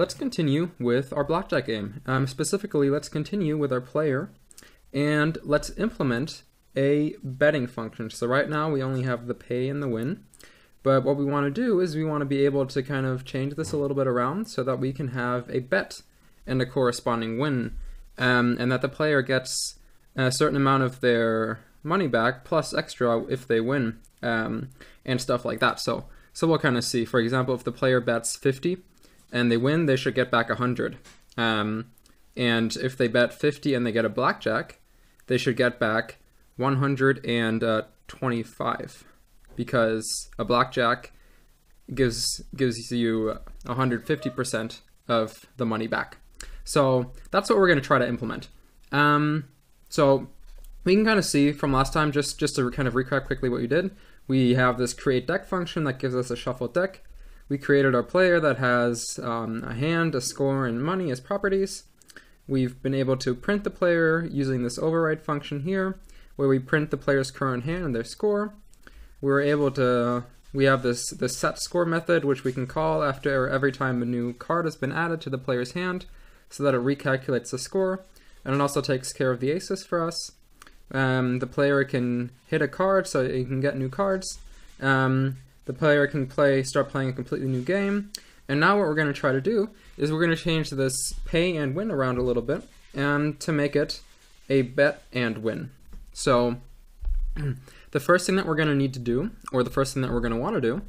let's continue with our blackjack game. Specifically, let's continue with our player, and let's implement a betting function. So right now we only have the pay and the win, but what we want to do is we want to be able to kind of change this a little bit around so that we can have a bet and a corresponding win, and that the player gets a certain amount of their money back plus extra if they win, and stuff like that. So we'll kind of see, for example, if the player bets 50 and they win, they should get back 100. And if they bet 50 and they get a blackjack, they should get back 125, because a blackjack gives you 150% of the money back. So that's what we're going to try to implement. So we can kind of see from last time, just to kind of recap quickly what we did. We have this create deck function that gives us a shuffled deck. We created our player that has a hand, a score, and money as properties. We've been able to print the player using this override function here, where we print the player's current hand and their score. We have this set score method, which we can call after every time a new card has been added to the player's hand, so that it recalculates the score, and it also takes care of the aces for us. The player can hit a card, so he can get new cards. The player can start playing a completely new game. And now what we're going to try to do is we're going to change this pay and win around a little bit, to make it a bet and win. So the first thing that we're going to need to do, or the first thing that we're going to want to do,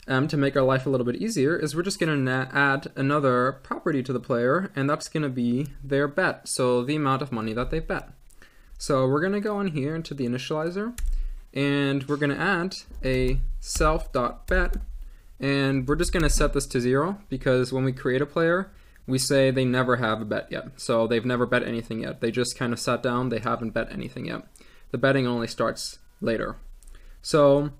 to make our life a little bit easier, is we're just going to add another property to the player, and that's going to be their bet, so the amount of money that they bet. So we're going to go in here into the initializer, and we're going to add a self.bet, and we're just going to set this to 0, because when we create a player, we say they never have a bet yet. So they've never bet anything yet. They just kind of sat down, they haven't bet anything yet. The betting only starts later. So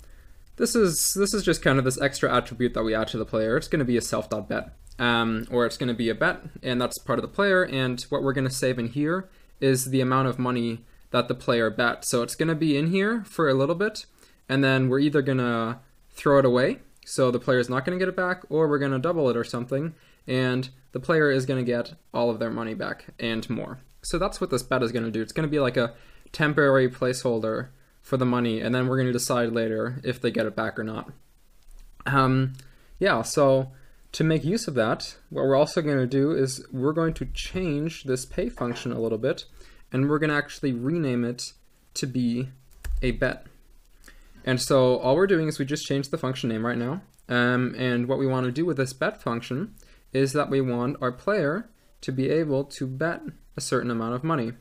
this is just kind of this extra attribute that we add to the player. It's going to be a self.bet, or it's going to be a bet, and that's part of the player, and what we're going to save in here is the amount of money that the player bet. So it's going to be in here for a little bit, and then we're either going to throw it away, so the player's not going to get it back, or we're going to double it or something, and the player is going to get all of their money back and more. So that's what this bet is going to do. It's going to be like a temporary placeholder for the money, and then we're going to decide later if they get it back or not. Yeah, so to make use of that, what we're also going to do is we're going to change this pay function a little bit, and we're going to actually rename it to be a bet. And so all we're doing is we just changed the function name right now, and what we want to do with this bet function is that we want our player to be able to bet a certain amount of money,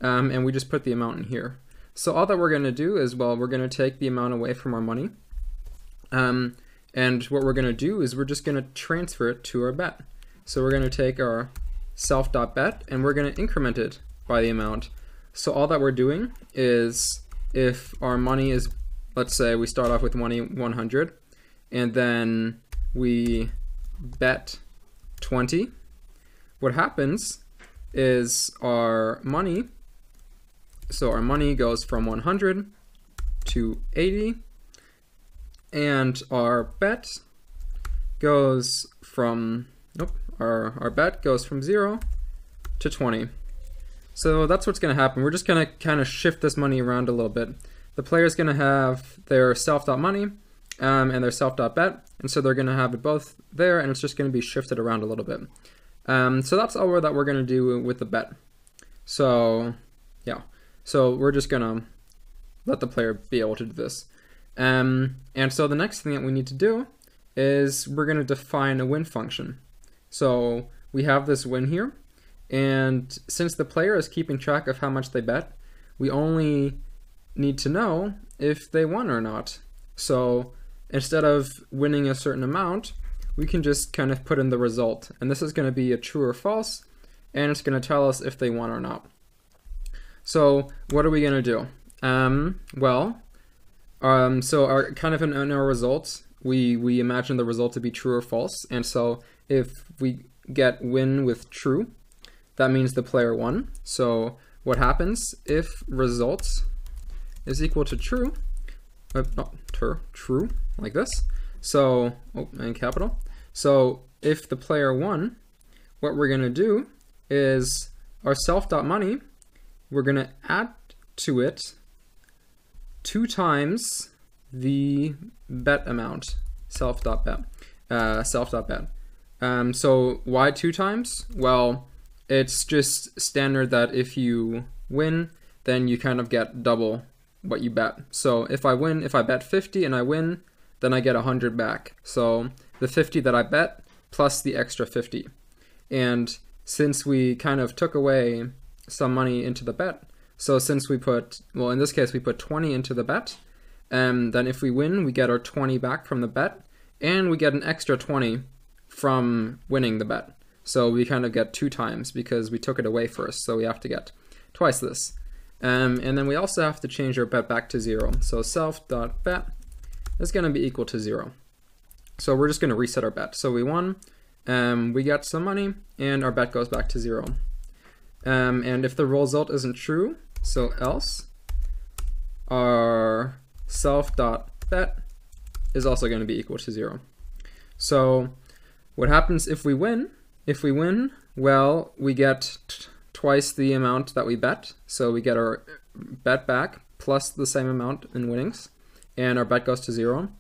and we just put the amount in here. So all that we're going to do is, well, we're going to take the amount away from our money, and what we're going to do is we're just going to transfer it to our bet. So we're going to take our self.bet and we're going to increment it by the amount. So all that we're doing is, if our money is, let's say we start off with money 100, and then we bet 20, what happens is our money goes from 100 to 80, and our bet goes from, our bet goes from 0 to 20. So that's what's going to happen. We're just going to kind of shift this money around a little bit. The player's going to have their self.money and their self.bet, and so they're going to have it both there, and it's just going to be shifted around a little bit. So that's all that we're going to do with the bet. So yeah, so we're just going to let the player be able to do this. And so the next thing that we need to do is we're going to define a win function. So we have this win here, and since the player is keeping track of how much they bet, we only need to know if they won or not. So instead of winning a certain amount, we can just kind of put in the result, and this is going to be a true or false, and it's going to tell us if they won or not. So what are we going to do? So our kind of in our results, we imagine the result to be true or false, and so if we get win with true, that means the player won. So what happens if results is equal to true, true, like this, so, in capital. So if the player won, what we're going to do is our self.money, we're going to add to it 2 times the bet amount, self.bet. So why 2 times? Well, it's just standard that if you win, then you kind of get double what you bet. So if I bet 50 and I win, then I get 100 back. So the 50 that I bet plus the extra 50. And since we kind of took away some money into the bet, so since we put, well, in this case, we put 20 into the bet, then if we win, we get our 20 back from the bet, and we get an extra 20 from winning the bet. So we kind of get 2 times because we took it away first, so we have to get twice this. And then we also have to change our bet back to 0. So self.bet is going to be equal to 0. So we're just going to reset our bet. So we won, we get some money, and our bet goes back to 0. And if the result isn't true, so else, our self.bet is also going to be equal to 0. So what happens if we win? If we win, well, we get twice the amount that we bet. So we get our bet back plus the same amount in winnings, and our bet goes to 0.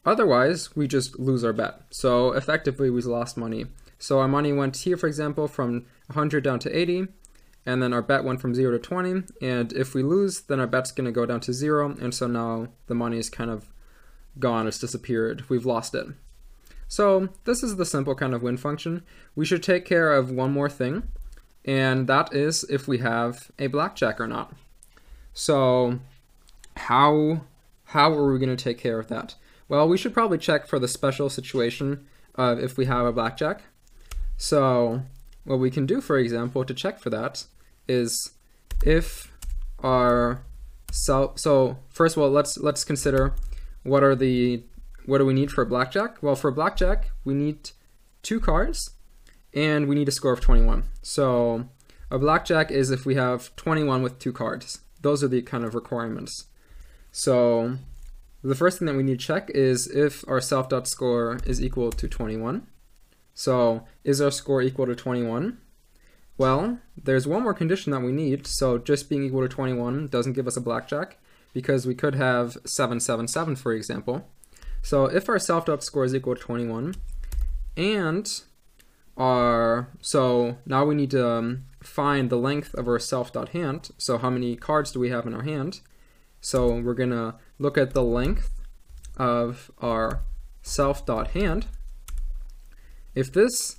Otherwise, we just lose our bet. So effectively, we lost money. So our money went here, for example, from 100 down to 80, and then our bet went from 0 to 20. And if we lose, then our bet's going to go down to 0. And so now the money is kind of gone. It's disappeared. We've lost it. So this is the simple kind of win function. We should take care of one more thing, and that is if we have a blackjack or not. So how are we going to take care of that? Well, we should probably check for the special situation of if we have a blackjack. So what we can do, for example, to check for that is if our so first of all, let's consider what do we need for a blackjack? Well, for a blackjack, we need 2 cards and we need a score of 21. So a blackjack is if we have 21 with 2 cards. Those are the kind of requirements. So the first thing that we need to check is if our self.score is equal to 21. So is our score equal to 21? Well, there's one more condition that we need. So just being equal to 21 doesn't give us a blackjack because we could have 777, for example. So if our self.score is equal to 21 and so now we need to find the length of our self.hand. So how many cards do we have in our hand? So we're going to look at the length of our self.hand. If this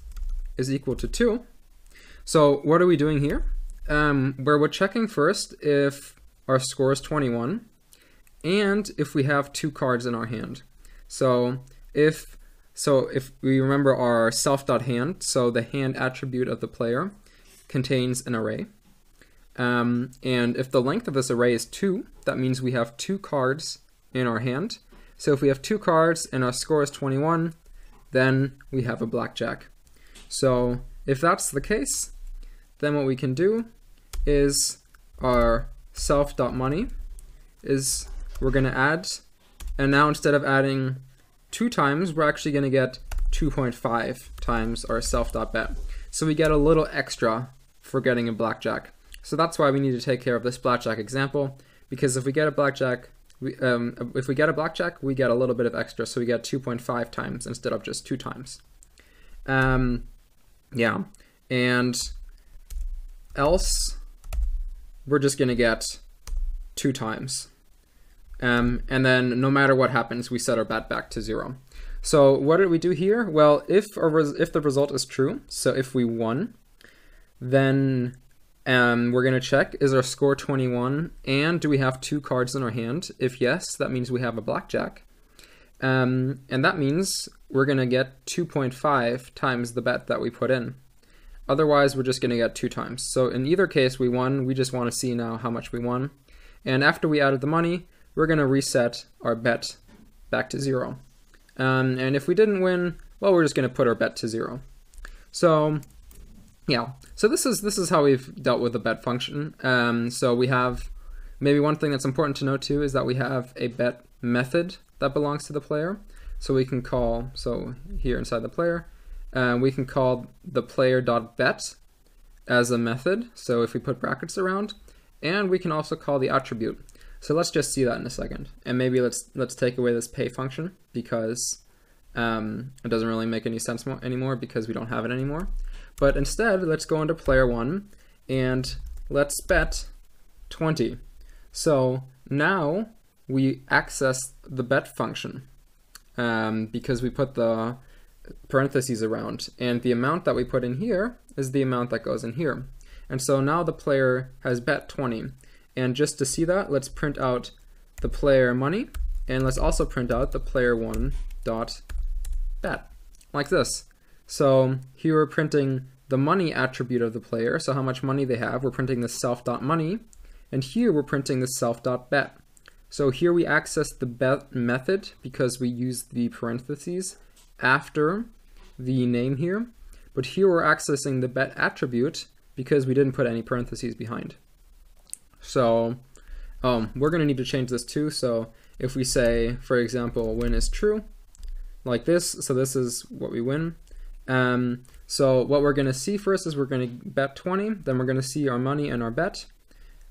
is equal to 2, so what are we doing here? We're checking first if our score is 21 and if we have 2 cards in our hand. So if we remember our self.hand, so the hand attribute of the player contains an array. And if the length of this array is 2, that means we have 2 cards in our hand. So if we have 2 cards and our score is 21, then we have a blackjack. So if that's the case, then what we can do is our self.money is we're going to add, and now instead of adding 2 times, we're actually going to get 2.5 times our self.bet. So we get a little extra for getting a blackjack. So that's why we need to take care of this blackjack example, because if we get a blackjack, we get a little bit of extra, so we get 2.5 times instead of just 2 times. Yeah, and else we're just going to get 2 times. And then no matter what happens, we set our bet back to 0. So what did we do here? Well, if the result is true, so if we won, then we're going to check, is our score 21 and do we have 2 cards in our hand? If yes, that means we have a blackjack. And that means we're going to get 2.5 times the bet that we put in. Otherwise, we're just going to get 2 times. So in either case, we won. We just want to see now how much we won. And after we added the money, we're going to reset our bet back to 0. And if we didn't win, well, we're just going to put our bet to 0. So yeah, so this is how we've dealt with the bet function. So we have, maybe one thing that's important to note too is that we have a bet method that belongs to the player. So we can call, so here inside the player, we can call the player.bet as a method, so if we put brackets around, and we can also call the attribute. So let's just see that in a second, and maybe let's take away this pay function because it doesn't really make any sense anymore because we don't have it anymore. But instead, let's go into player 1 and let's bet 20. So now we access the bet function because we put the parentheses around, and the amount that we put in here is the amount that goes in here. And so now the player has bet 20. And just to see that, let's print out the player money, and let's also print out the player 1 dot bet, like this. So here we're printing the money attribute of the player, so how much money they have. We're printing the self.money, and here we're printing the self.bet. So here we access the bet method because we use the parentheses after the name here, but here we're accessing the bet attribute because we didn't put any parentheses behind. So we're going to need to change this too. So if we say, for example, win is true, like this, so this is what we win. So what we're going to see first is we're going to bet 20, then we're going to see our money and our bet,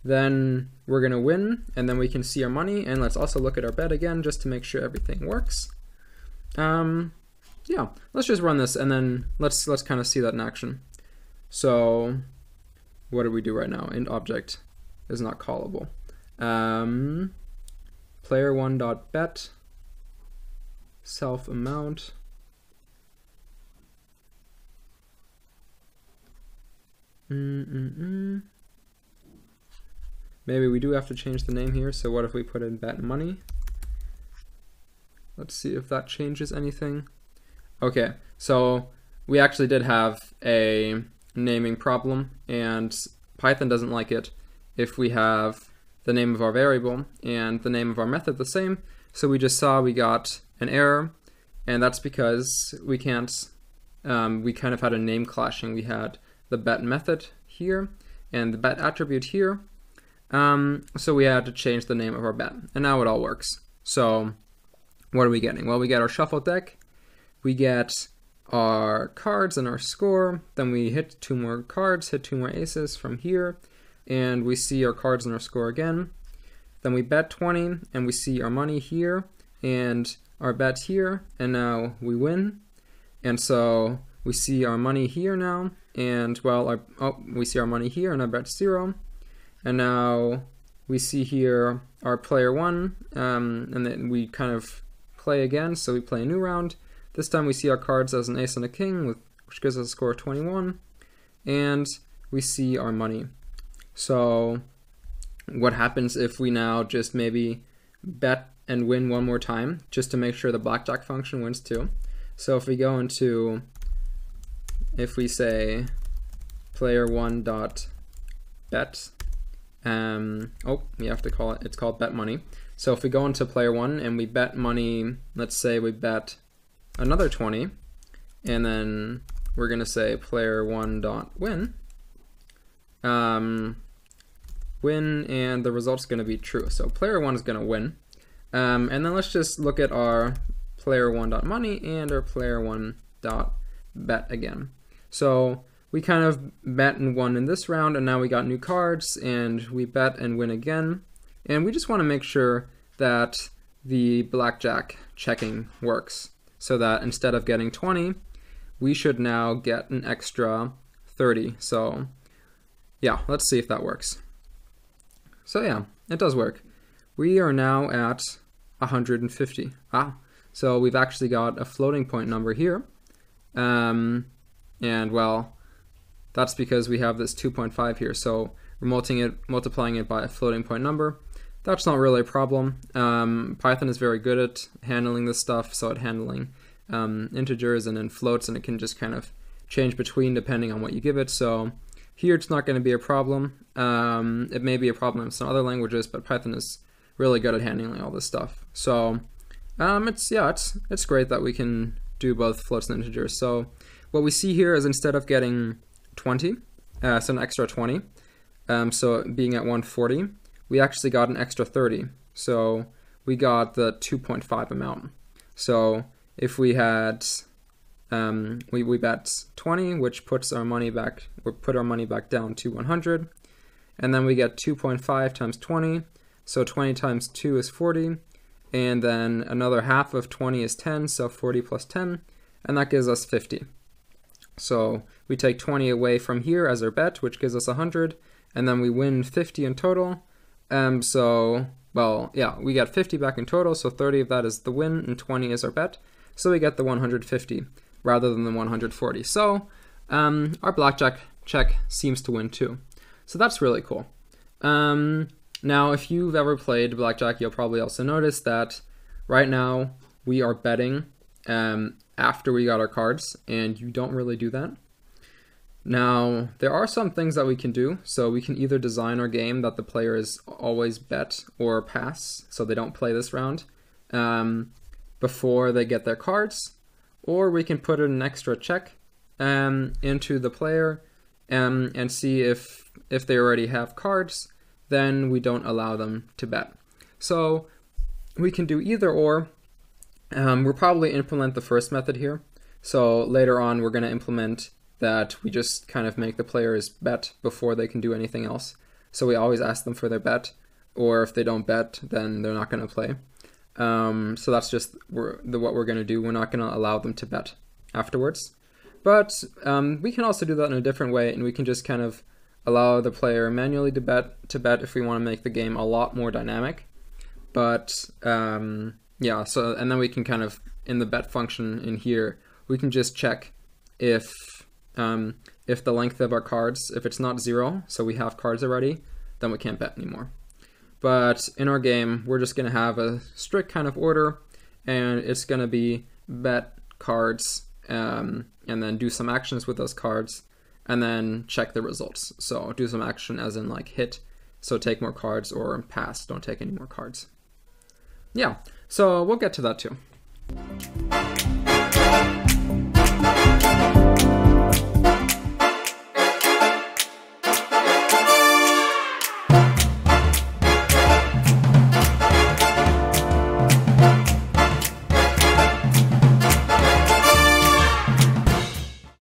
then we're going to win, and then we can see our money, and let's also look at our bet again just to make sure everything works. Yeah, let's just run this, and then let's kind of see that in action. So what do we do right now? Int object is not callable. Player1.bet self amount. Maybe we do have to change the name here, so what if we put in bet money? Let's see if that changes anything. Okay, so we actually did have a naming problem, and Python doesn't like it if we have the name of our variable and the name of our method the same. So we just saw we got an error, and that's because we can't, we kind of had a name clashing. We had the bet method here and the bet attribute here. So we had to change the name of our bet, and now it all works. So what are we getting? Well, we get our shuffle deck, we get our cards and our score, then we hit 2 more cards, hit 2 more aces from here, and we see our cards and our score again. Then we bet 20, and we see our money here, and our bet here, and now we win. And so we see our money here now, and well, we see our money here, and our bet's 0. And now we see here our player 1, and then we kind of play again, so we play a new round. This time we see our cards as an ace and a king, which gives us a score of 21, and we see our money. So what happens if we now just maybe bet and win one more time, just to make sure the blackjack function wins too? So if we go into, if we say player1.bet, we have to call it, it's called bet money. So if we go into player 1 and we bet money, let's say we bet another 20, and then we're going to say player1.win, win, and the result's going to be true. So player 1 is going to win. And then let's just look at our player1.money and our player1.bet again. So we kind of bet and won in this round, and now we got new cards, and we bet and win again. And we just want to make sure that the blackjack checking works, so that instead of getting 20, we should now get an extra 30. So yeah, let's see if that works. So yeah, it does work. We are now at 150. So we've actually got a floating point number here. And well, that's because we have this 2.5 here. So we're multiplying it by a floating point number. That's not really a problem. Python is very good at handling this stuff, so at handling integers and then floats, and it can just kind of change between depending on what you give it. So here it's not going to be a problem. It may be a problem in some other languages, but Python is really good at handling all this stuff. So it's great that we can do both floats and integers. So what we see here is instead of getting 20, so an extra 20, so being at 140, we actually got an extra 30. So we got the 2.5 amount. So if we had we bet 20, which puts our money back, or put our money back down to 100. And then we get 2.5 times 20. So 20 times 2 is 40. And then another half of 20 is 10, so 40 plus 10. And that gives us 50. So we take 20 away from here as our bet, which gives us 100. And then we win 50 in total. Well, yeah, we get 50 back in total, so 30 of that is the win, and 20 is our bet. So we get the 150 rather than the 140. So our blackjack check seems to win too. So that's really cool. Now, if you've ever played blackjack, you'll probably also notice that right now we are betting after we got our cards, and you don't really do that. Now, there are some things that we can do. So we can either design our game that the players always bet or pass, so they don't play this round before they get their cards, or we can put an extra check into the player and see if they already have cards, then we don't allow them to bet. So we can do either or. We'll probably implement the first method here. So later on, we're going to implement that we just kind of make the players bet before they can do anything else. So we always ask them for their bet, or if they don't bet, then they're not going to play. So that's just what we're going to do. We're not going to allow them to bet afterwards. But we can also do that in a different way, and we can just kind of allow the player manually to bet if we want to make the game a lot more dynamic. But yeah, so and then we can kind of, in the bet function in here, we can just check if the length of our cards, if it's not 0, so we have cards already, then we can't bet anymore. But in our game, we're just going to have a strict kind of order, and it's going to be bet cards, and then do some actions with those cards, and then check the results. So do some action as in like hit, so take more cards, or pass, don't take any more cards. Yeah, so we'll get to that too.